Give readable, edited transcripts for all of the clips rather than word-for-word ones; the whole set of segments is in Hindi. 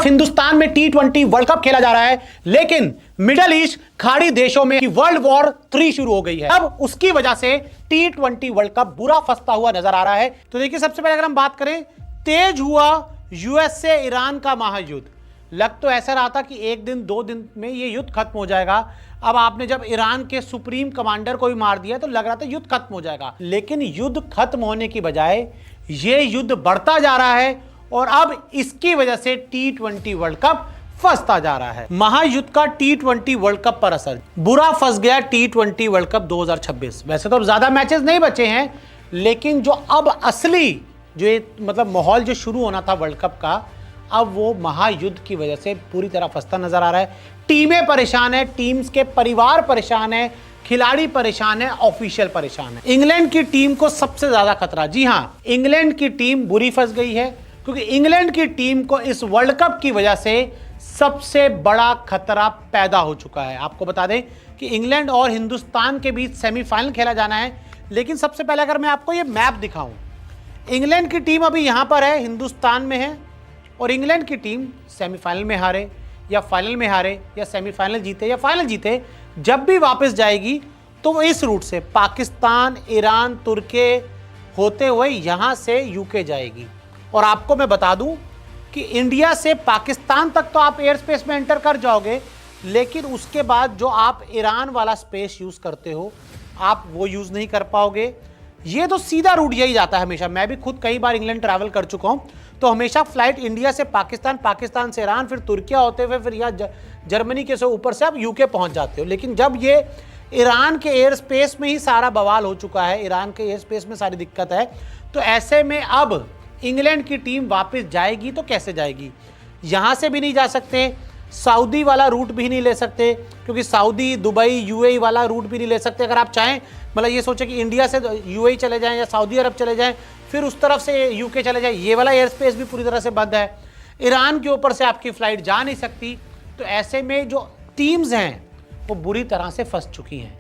हिंदुस्तान में T20 वर्ल्ड कप खेला जा रहा है, लेकिन मिडल ईस्ट खाड़ी देशों में वर्ल्ड वॉर 3 शुरू हो गई है। अब उसकी वजह से T20 वर्ल्ड कप बुरा फंसता हुआ नजर आ रहा है। तो देखिए, सबसे पहले अगर हम बात करें, तेज हुआ यूएस से ईरान का महायुद्ध। लग तो ऐसा रहा था कि 1 दिन 2 दिन में ये युद्ध खत्म हो जाएगा। अब आपने जब ईरान के सुप्रीम कमांडर को भी मार दिया तो लग रहा था युद्ध खत्म हो जाएगा, लेकिन युद्ध खत्म होने की बजाय ये युद्ध बढ़ता जा रहा है और अब इसकी वजह से T20 वर्ल्ड कप फंसता जा रहा है। महायुद्ध का T20 वर्ल्ड कप पर असर बुरा फंस गया T20 वर्ल्ड कप 2026। वैसे तो अब ज्यादा मैचेस नहीं बचे हैं, लेकिन जो अब असली जो मतलब माहौल जो शुरू होना था वर्ल्ड कप का, अब वो महायुद्ध की वजह से पूरी तरह फंसता नजर आ रहा है। टीमें परेशान है, टीम्स के परिवार परेशान है, खिलाड़ी परेशान है, ऑफिशियल परेशान है। इंग्लैंड की टीम को सबसे ज्यादा खतरा, जी हां, इंग्लैंड की टीम बुरी फंस गई है, क्योंकि इंग्लैंड की टीम को इस वर्ल्ड कप की वजह से सबसे बड़ा खतरा पैदा हो चुका है। आपको बता दें कि इंग्लैंड और हिंदुस्तान के बीच सेमीफाइनल खेला जाना है, लेकिन सबसे पहले अगर मैं आपको ये मैप दिखाऊं, इंग्लैंड की टीम अभी यहां पर है, हिंदुस्तान में है, और इंग्लैंड की टीम सेमीफाइनल में हारे या फाइनल में हारे या सेमीफाइनल जीते या फाइनल जीते, जब भी वापस जाएगी तो वो इस रूट से पाकिस्तान, ईरान, तुर्की होते हुए यहां से यूके जाएगी। और आपको मैं बता दूं कि इंडिया से पाकिस्तान तक तो आप एयर स्पेस में एंटर कर जाओगे, लेकिन उसके बाद जो आप ईरान वाला स्पेस यूज करते हो आप वो यूज नहीं कर पाओगे। ये तो सीधा रूट यही जाता है हमेशा। मैं भी खुद कई बार इंग्लैंड ट्रैवल कर चुका हूं, तो हमेशा फ्लाइट इंडिया से पाकिस्तान, पाकिस्तान से ईरान, फिर तुर्की होते हुए फिर यहाँ जर्मनी के से ऊपर से आप यूके पहुंच जाते हो। लेकिन जब ये ईरान के एयर स्पेस में ही सारा बवाल हो चुका है, ईरान के एयर स्पेस में सारी दिक्कत है, तो ऐसे में अब इंग्लैंड की टीम वापस जाएगी तो कैसे जाएगी? यहां से भी नहीं जा सकते, सऊदी वाला रूट भी नहीं ले सकते, क्योंकि सऊदी, दुबई, यूएई वाला रूट भी नहीं ले सकते। अगर आप चाहें, मतलब ये सोचे कि इंडिया से यूएई चले जाएं या सऊदी अरब चले जाएं, फिर उस तरफ से यूके चले जाएं, ये वाला एयर स्पेस भी पूरी तरह से बंद है। ईरान के ऊपर से आपकी फ्लाइट जा नहीं सकती। तो ऐसे में जो टीम्स हैं वो बुरी तरह से फंस चुकी हैं,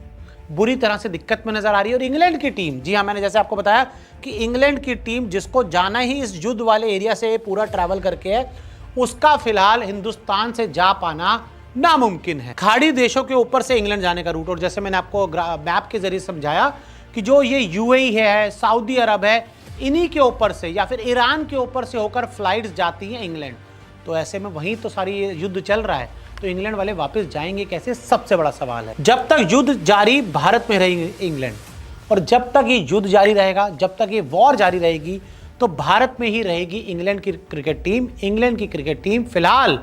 बुरी तरह से दिक्कत में नजर आ रही है। और इंग्लैंड की टीम, जी हाँ, मैंने जैसे आपको बताया कि इंग्लैंड की टीम जिसको जाना ही इस युद्ध वाले एरिया से पूरा ट्रैवल करके है, उसका फिलहाल हिंदुस्तान से जा पाना नामुमकिन है। खाड़ी देशों के ऊपर से इंग्लैंड जाने का रूट, और जैसे मैंने आपको मैप के जरिए समझाया कि जो ये यूएई है, सऊदी अरब है, इन्हीं के ऊपर से या फिर ईरान के ऊपर से होकर फ्लाइट्स जाती हैं इंग्लैंड। तो ऐसे में वहीं तो सारी ये युद्ध चल रहा है, तो इंग्लैंड वाले वापस जाएंगे कैसे, सबसे बड़ा सवाल है। जब तक युद्ध जारी भारत में रहेगी इंग्लैंड, और जब तक ये युद्ध जारी रहेगा, जब तक ये वॉर जारी रहेगी, तो भारत में ही रहेगी इंग्लैंड की क्रिकेट टीम। इंग्लैंड की क्रिकेट टीम फिलहाल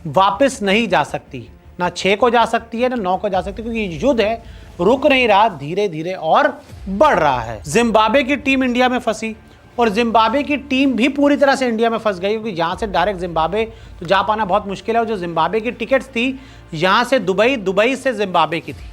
वापस नहीं जा सकती, ना 6 को जा सकती है ना 9 को जा सकती, क्योंकि युद्ध है, रुक नहीं रहा, धीरे धीरे और बढ़ रहा है। जिम्बाब्वे की टीम इंडिया में फंसी, और जिम्बाब्वे की टीम भी पूरी तरह से इंडिया में फंस गई, क्योंकि यहाँ से डायरेक्ट जिम्बाब्वे तो जा पाना बहुत मुश्किल है। और जो जिम्बाब्वे की टिकट्स थी यहाँ से दुबई, दुबई से जिम्बाब्वे की थी,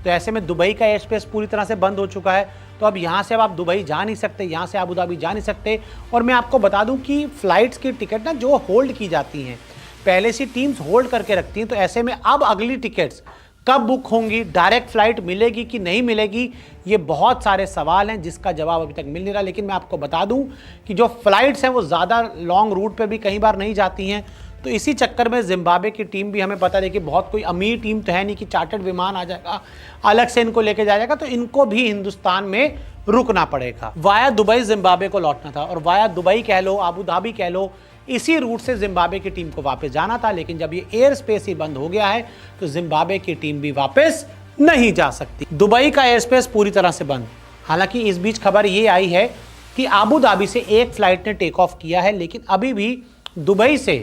तो ऐसे में दुबई का एयर स्पेस पूरी तरह से बंद हो चुका है। तो अब यहाँ से अब आप दुबई जा नहीं सकते, यहाँ से अबू धाबी जा नहीं सकते। और मैं आपको बता दूं कि फ्लाइट्स की टिकट ना जो होल्ड की जाती हैं, पहले से टीम्स होल्ड करके रखती हैं, तो ऐसे में अब अगली टिकट्स कब बुक होंगी, डायरेक्ट फ्लाइट मिलेगी कि नहीं मिलेगी, ये बहुत सारे सवाल हैं जिसका जवाब अभी तक मिल नहीं रहा। लेकिन मैं आपको बता दूं कि जो फ्लाइट्स हैं वो ज़्यादा लॉन्ग रूट पे भी कई बार नहीं जाती हैं, तो इसी चक्कर में जिम्बाब्वे की टीम भी, हमें पता है कि बहुत कोई अमीर टीम तो है नहीं कि चार्टर्ड विमान आ जाएगा, अलग से इनको लेके जाएगा, तो इनको भी हिंदुस्तान में रुकना पड़ेगा। वाया दुबई जिम्बाब्वे को लौटना था, और वाया दुबई कह लो, अबू धाबी कह लो, इसी रूट से जिम्बाब्वे की टीम को वापस जाना था। लेकिन जब ये एयर स्पेस ही बंद हो गया है, तो जिम्बाब्वे की टीम भी वापस नहीं जा सकती। दुबई का एयर स्पेस पूरी तरह से बंद। हालांकि इस बीच खबर ये आई है कि अबू धाबी से एक फ्लाइट ने टेक ऑफ किया है, लेकिन अभी भी दुबई से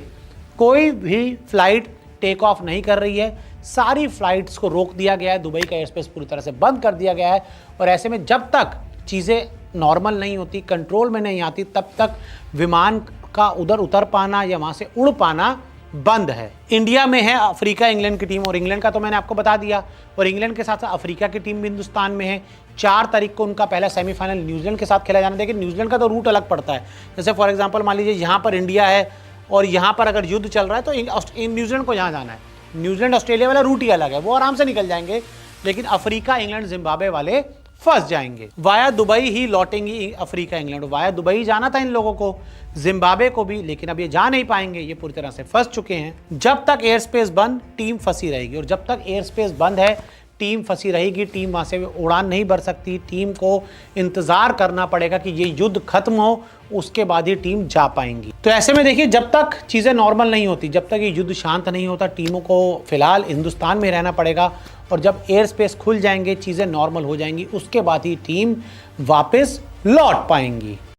कोई भी फ्लाइट टेक ऑफ नहीं कर रही है। सारी फ्लाइट्स को रोक दिया गया है, दुबई का एयर स्पेस पूरी तरह से बंद कर दिया गया है। और ऐसे में जब तक चीज़ें नॉर्मल नहीं होती, कंट्रोल में नहीं आती, तब तक विमान का उधर उतर पाना या वहाँ से उड़ पाना बंद है। इंडिया में है अफ्रीका इंग्लैंड की टीम, और इंग्लैंड का तो मैंने आपको बता दिया, और इंग्लैंड के साथ साथ अफ्रीका की टीम भी हिंदुस्तान में है। 4 तारीख को उनका पहला सेमीफाइनल न्यूजीलैंड के साथ खेला जाना है, लेकिन न्यूजीलैंड का तो रूट अलग पड़ता है। जैसे फॉर एग्जाम्पल मान लीजिए यहाँ पर इंडिया है और यहाँ पर अगर युद्ध चल रहा है, तो न्यूजीलैंड को यहाँ जाना है। न्यूजीलैंड ऑस्ट्रेलिया वाला रूट ही अलग है, वो आराम से निकल जाएंगे। लेकिन अफ्रीका, इंग्लैंड, जिम्बाब्वे वाले फंस जाएंगे। वाया दुबई ही लौटेंगी अफ्रीका इंग्लैंड। वाया दुबई जाना था इन लोगों को, जिम्बाब्वे को भी, लेकिन अब ये जा नहीं पाएंगे, ये पूरी तरह से फंस चुके हैं। जब तक एयर स्पेस बंद, टीम फंसी रहेगी, और जब तक एयर स्पेस बंद है टीम फंसी रहेगी। टीम वहां से उड़ान नहीं भर सकती। टीम को इंतजार करना पड़ेगा कि ये युद्ध खत्म हो, उसके बाद ही टीम जा पाएंगी। तो ऐसे में देखिए, जब तक चीजें नॉर्मल नहीं होती, जब तक ये युद्ध शांत नहीं होता, टीमों को फिलहाल हिंदुस्तान में रहना पड़ेगा। और जब एयर स्पेस खुल जाएंगे, चीजें नॉर्मल हो जाएंगी, उसके बाद ही टीम वापस लौट पाएंगी।